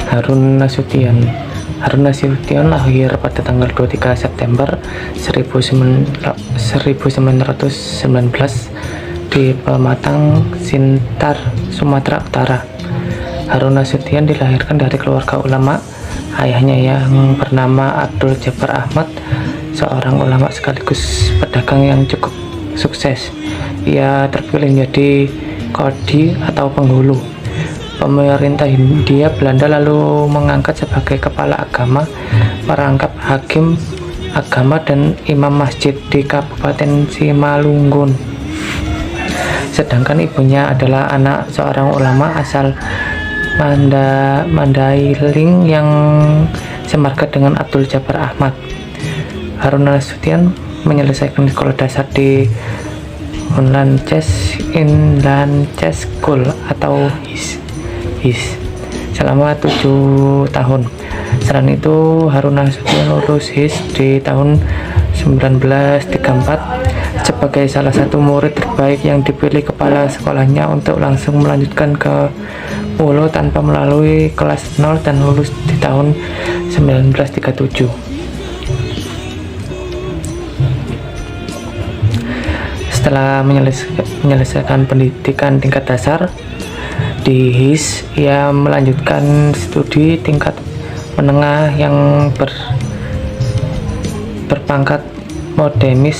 Harun Nasution. Harun Nasution lahir pada tanggal 23 September 1919 di Pematang, Siantar, Sumatera Utara. Harun Nasution dilahirkan dari keluarga ulama. Ayahnya yang bernama Abdul Jabbar Ahmad, seorang ulama sekaligus pedagang yang cukup sukses. Ia terpilih menjadi qadhi atau penghulu. Pemerintah Hindia Belanda lalu mengangkat sebagai kepala agama, merangkap hakim agama dan imam masjid di Kabupaten Simalungun. Sedangkan ibunya adalah anak seorang ulama asal Mandailing yang semarga dengan Abdul Jabbar Ahmad. Harun Nasution menyelesaikan sekolah dasar di Inland Chess School atau HIS selama 7 tahun. Selain itu, Harun Nasution lulus HIS di tahun 1934 sebagai salah satu murid terbaik yang dipilih kepala sekolahnya untuk langsung melanjutkan ke Polo tanpa melalui kelas 0 dan lulus di tahun 1937. Setelah menyelesaikan pendidikan tingkat dasar di HIS, ia melanjutkan studi tingkat menengah yang berpangkat Modeme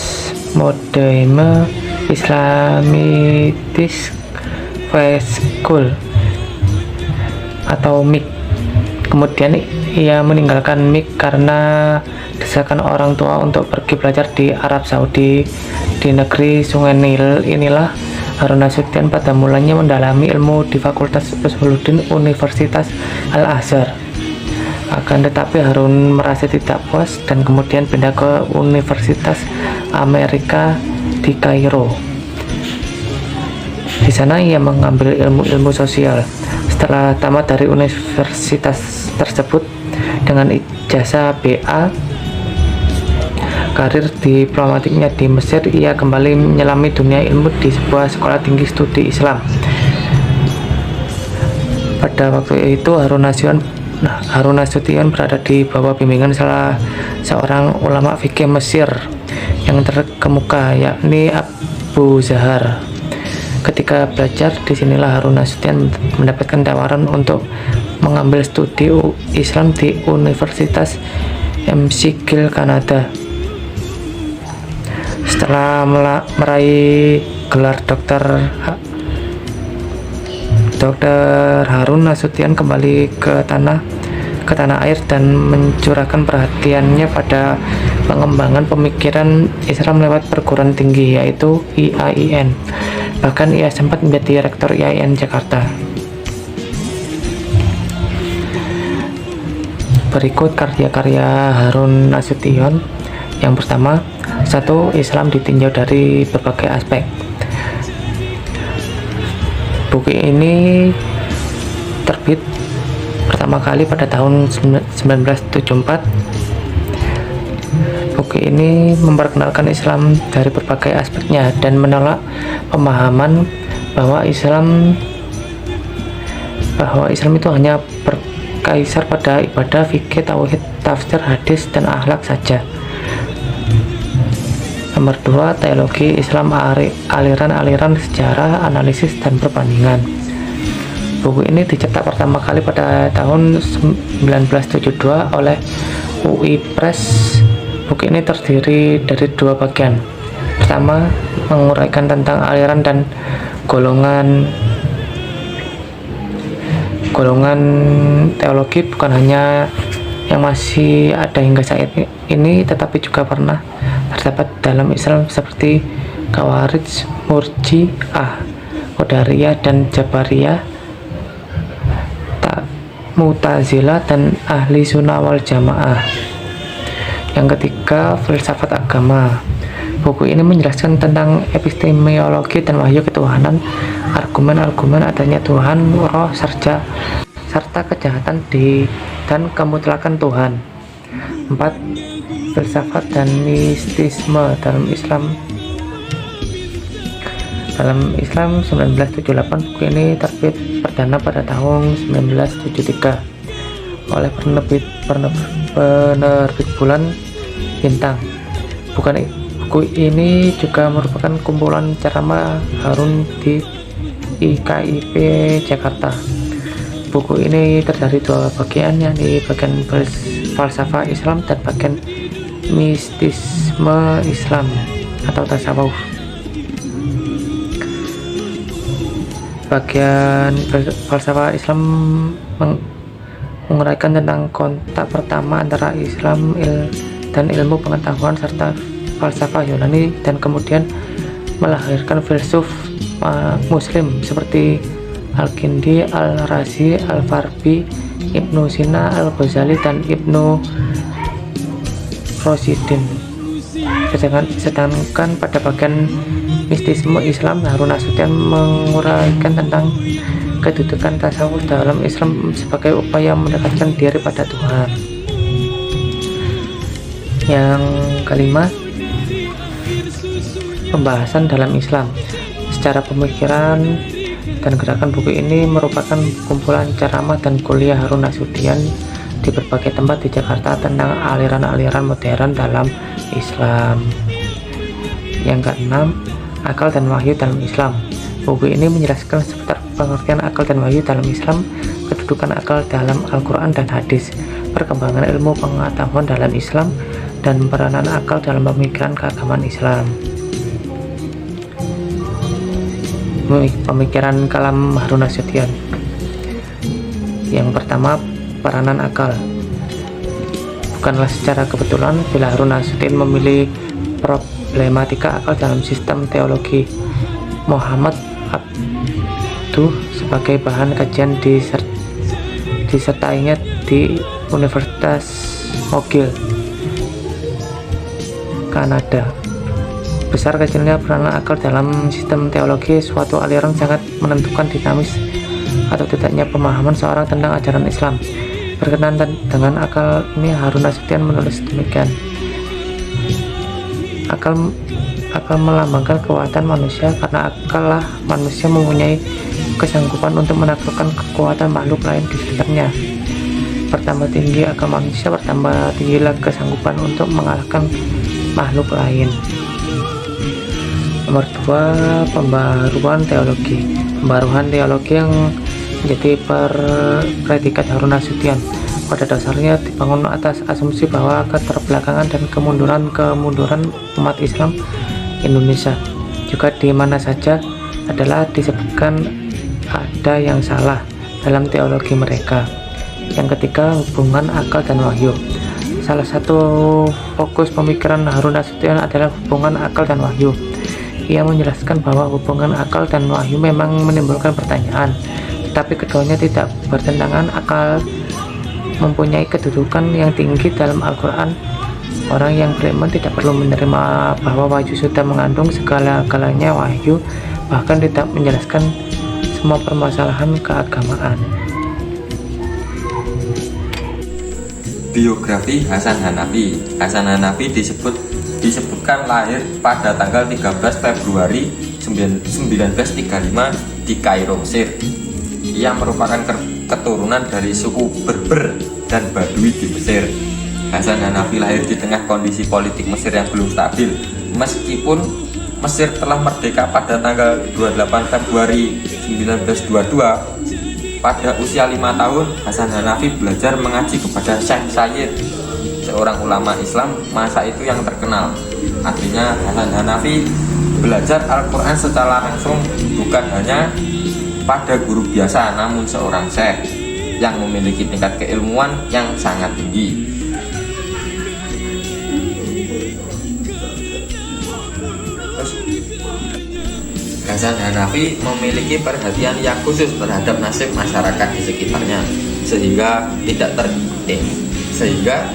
Islamitis School atau MIK. Kemudian ia meninggalkan MIK karena desakan orang tua untuk pergi belajar di Arab Saudi. Di negeri Sungai Nil inilah Harun Nasution pada mulanya mendalami ilmu di Fakultas Usuluddin Universitas Al-Azhar. Akan tetapi Harun merasa tidak puas dan kemudian pindah ke Universitas Amerika di Kairo. Di sana ia mengambil ilmu sosial. Setelah tamat dari universitas tersebut dengan ijazah BA, karir diplomatiknya di Mesir, ia kembali menyelami dunia ilmu di sebuah sekolah tinggi studi Islam. Pada waktu itu Harun Nasution berada di bawah bimbingan salah seorang ulama fikih Mesir yang terkemuka, yakni Abu Zahar. Ketika belajar di sinilah Harun Nasution mendapatkan tawaran untuk mengambil studi Islam di Universitas McGill, Kanada. Setelah meraih gelar dokter, Harun Nasution kembali ke tanah air dan mencurahkan perhatiannya pada pengembangan pemikiran Islam lewat perguruan tinggi, yaitu IAIN. Bahkan ia sempat menjadi rektor IAIN Jakarta. Berikut karya-karya Harun Nasution. Yang pertama, 1. Islam ditinjau dari berbagai aspek. Buku ini terbit pertama kali pada tahun 1974. Buku ini memperkenalkan Islam dari berbagai aspeknya dan menolak pemahaman bahwa Islam itu hanya berkaisar pada ibadah, fikih, tauhid, tafsir, hadis, dan akhlak saja. Nomor 2, teologi Islam, aliran-aliran sejarah, analisis, dan perbandingan. Buku ini dicetak pertama kali pada tahun 1972 oleh UI Press. Buku ini terdiri dari 2 bagian. Pertama, menguraikan tentang aliran dan golongan teologi, bukan hanya yang masih ada hingga saat ini, tetapi juga pernah terdapat dalam Islam seperti Khawarij, Murji'ah, Qadariyah dan Jabariyah, Mu'tazilah dan Ahli Sunnah wal Jamaah. Yang ketiga, filsafat agama. Buku ini menjelaskan tentang epistemologi dan wahyu ketuhanan, argumen-argumen adanya Tuhan, roh, serta kejahatan dan kemutlakan Tuhan. 4. Filsafat dan mistisme dalam Islam. 1978. Buku ini terbit perdana pada tahun 1973. oleh penerbit Bulan Bintang. Buku ini juga merupakan kumpulan ceramah Harun di IKIP Jakarta. Buku ini terdiri dua bagian, yakni bagian falsafah Islam dan bagian mistisme Islam atau tasawuf. Bagian falsafah Islam menguraikan tentang kontak pertama antara Islam dan ilmu pengetahuan serta falsafah Yunani, dan kemudian melahirkan filsuf Muslim seperti Al-Kindi, Al-Razi, Al-Farabi, Ibnu Sina, Al-Ghazali, dan Ibnu Rosidin. Sedangkan pada bagian mistisme Islam, Harun Nasution menguraikan tentang kedudukan tasawuf dalam Islam sebagai upaya mendekatkan diri pada Tuhan. Yang kelima, pembahasan dalam Islam. Secara pemikiran dan gerakan, buku ini merupakan kumpulan ceramah dan kuliah Harun Nasution di berbagai tempat di Jakarta tentang aliran-aliran modern dalam Islam. Yang keenam, akal dan wahyu dalam Islam. Buku ini menjelaskan seputar pengertian akal dan wahyu dalam Islam, kedudukan akal dalam Al-Quran dan hadis, perkembangan ilmu pengetahuan dalam Islam, dan peranan akal dalam pemikiran keagamaan Islam. Pemikiran kalam Harun Nasution. Yang pertama, peranan akal. Bukanlah secara kebetulan bila Harun Nasution memilih problematika akal dalam sistem teologi Muhammad Abduh sebagai bahan kajian disertainya di Universitas McGill, Kanada. Besar kecilnya peranan akal dalam sistem teologi suatu aliran sangat menentukan dinamis atau tidaknya pemahaman seorang tentang ajaran Islam. Berkenaan dengan akal ini, Harun Nasution menulis demikian: Akal melambangkan kekuatan manusia, karena akal lah manusia mempunyai kesanggupan untuk menaklukkan kekuatan makhluk lain di sekitarnya. Bertambah tinggi akal manusia, bertambah tinggilah kesanggupan untuk mengalahkan makhluk lain. Nomor 2, pembaruan teologi. Pembaruan teologi yang menjadi predikat Harun Nasution pada dasarnya dibangun atas asumsi bahwa keterbelakangan dan kemunduran umat Islam Indonesia, juga di mana saja, adalah disebutkan ada yang salah dalam teologi mereka. Yang ketiga, hubungan akal dan wahyu. Salah satu fokus pemikiran Harun Nasution adalah hubungan akal dan wahyu. Ia menjelaskan bahwa hubungan akal dan wahyu memang menimbulkan pertanyaan, tetapi keduanya tidak bertentangan. Akal mempunyai kedudukan yang tinggi dalam Al-Quran. Orang yang beriman tidak perlu menerima bahwa wahyu sudah mengandung segala-galanya. Wahyu bahkan tidak menjelaskan semua permasalahan keagamaan. Biografi Hasan Hanafi. Hasan Hanafi disebutkan lahir pada tanggal 13 Februari 1935 di Kairo, Mesir. Ia merupakan keturunan dari suku Berber dan Badui di Mesir. Hasan Hanafi lahir di tengah kondisi politik Mesir yang belum stabil. Meskipun Mesir telah merdeka pada tanggal 28 Februari 1922, pada usia 5 tahun Hasan Hanafi belajar mengaji kepada Syekh Sayyid, seorang ulama Islam masa itu yang terkenal. Artinya Hasan Hanafi belajar Al-Quran secara langsung, bukan hanya pada guru biasa, namun seorang syekh yang memiliki tingkat keilmuan yang sangat tinggi. Hasan Hanafi memiliki perhatian yang khusus terhadap nasib masyarakat di sekitarnya, sehingga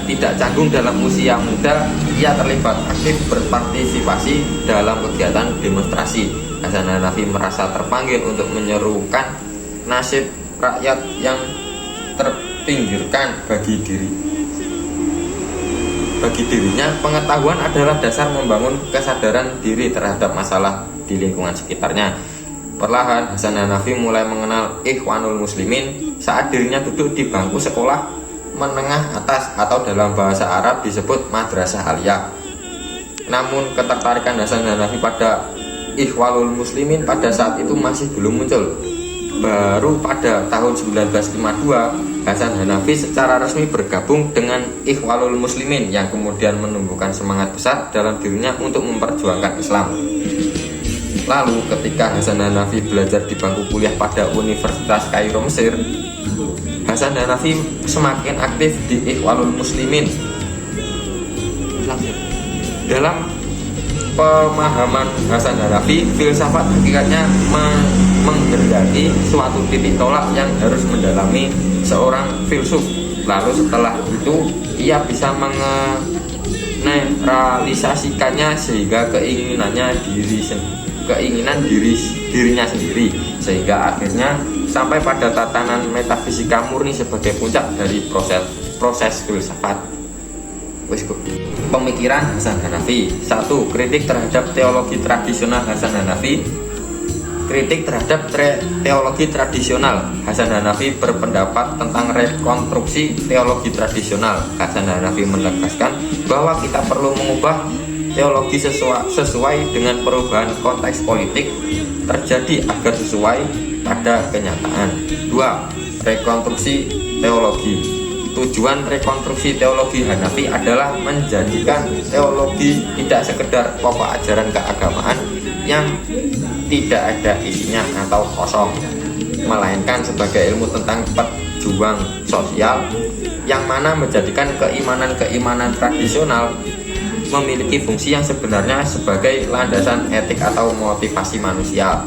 tidak canggung dalam usia muda. Ia terlibat aktif berpartisipasi dalam kegiatan demonstrasi. Hasan Hanafi merasa terpanggil untuk menyerukan nasib rakyat yang terpinggirkan. Bagi dirinya, pengetahuan adalah dasar membangun kesadaran diri terhadap masalah di lingkungan sekitarnya. Perlahan Hasan Hanafi mulai mengenal Ikhwanul Muslimin saat dirinya duduk di bangku sekolah menengah atas atau dalam bahasa Arab disebut madrasah aliyah. Namun ketertarikan Hasan Hanafi pada Ikhwanul Muslimin pada saat itu masih belum muncul. Baru pada tahun 1952 Hasan Hanafi secara resmi bergabung dengan Ikhwanul Muslimin yang kemudian menumbuhkan semangat besar dalam dirinya untuk memperjuangkan Islam. Lalu ketika Hasan Hanafi belajar di bangku kuliah pada Universitas Kairo, Mesir, Hasan Hanafi semakin aktif di Ikhwanul Muslimin. Dalam pemahaman Hasan Hanafi, filsafat hakikatnya menghendaki suatu titik tolak yang harus mendalami seorang filsuf. Lalu setelah itu ia bisa menetralisasikannya sehingga keinginan dirinya sendiri, sehingga akhirnya sampai pada tatanan metafisika murni sebagai puncak dari proses filsafat. Pemikiran Hasan Hanafi. 1. Kritik terhadap teologi tradisional Hasan Hanafi. Kritik terhadap teologi tradisional. Hasan Hanafi berpendapat tentang rekonstruksi teologi tradisional. Hasan Hanafi menegaskan bahwa kita perlu mengubah teologi sesuai dengan perubahan konteks politik terjadi agar sesuai pada kenyataan. 2. Rekonstruksi teologi. Tujuan rekonstruksi teologi Hanafi adalah menjadikan teologi tidak sekedar pokok ajaran keagamaan yang tidak ada isinya atau kosong, melainkan sebagai ilmu tentang perjuang sosial yang mana menjadikan keimanan tradisional memiliki fungsi yang sebenarnya sebagai landasan etik atau motivasi manusia.